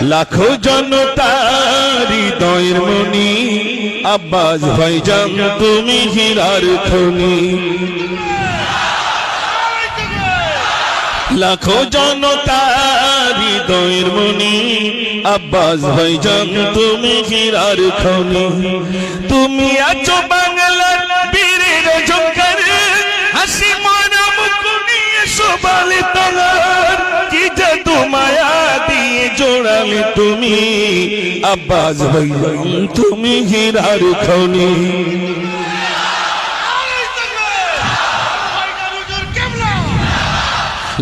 লাখো জনতার হৃদয়ের মনি আব্বাস ভাইজান তুমি হীরার খনি। লাখো জনতার হৃদয়ের মনি আব্বাস ভাইজান তুমি হীরার খনি। তুমি আছো বাংলার বীরের ঝঙ্কার, হাসি মারা মুখ নিয়ে শোভালে তোমার, কি জাদু মায়া দিয়ে জোড়ালে তুমি আব্বাস ভাইজান তুমি হীরার খনি।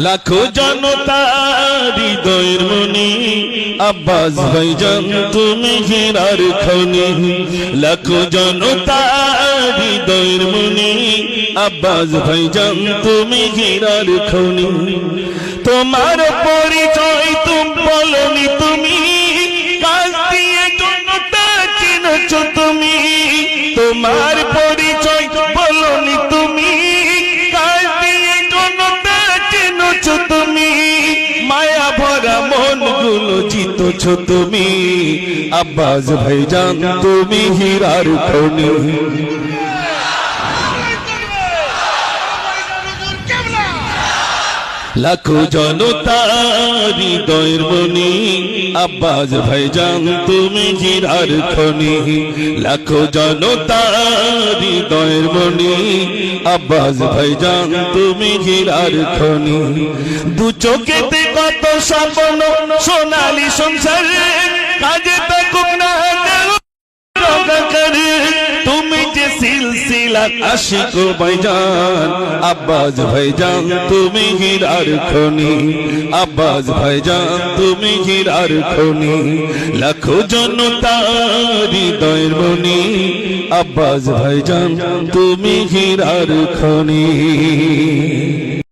লাখো জনতার হৃদয়ের মনি আব্বাস ভাইজান তুমি হীরার খনি। লাখো জনতার হৃদয়ের মনি আব্বাস ভাইজান তুমি হীরার খনি। তোমার পরিচয় তুমি বলনি, তুমি কাজ দিয়ে জনতা চিনছ তুমি। তোমার পরিচয় বলনি, তুমি কাজ দিয়ে জনতা চিনছ তুমি। মায়া ভরা মন গুলো জিতছ তুমি আব্বাস ভাইজান তুমি হীরার খনি। লাখো জনতার হৃদয়ের মনি আব্বাস ভাইজান তুমি হীরার খনি। লাখো জনতার হৃদয়ের মনি আব্বাস ভাইজান তুমি হীরার খনি। দু চোখেতে কত স্বপ্ন সোনালি সংসার, কাজে থাকুক না তুমি যে সিলসিলা আশিক ভাইজান আব্বাস ভাইজান তুমি হীরার খনি। আব্বাস ভাইজান তুমি হীরার খনি। লাখো জনতার হৃদয়ের মনি আব্বাস ভাইজান তুমি হীরার খনি।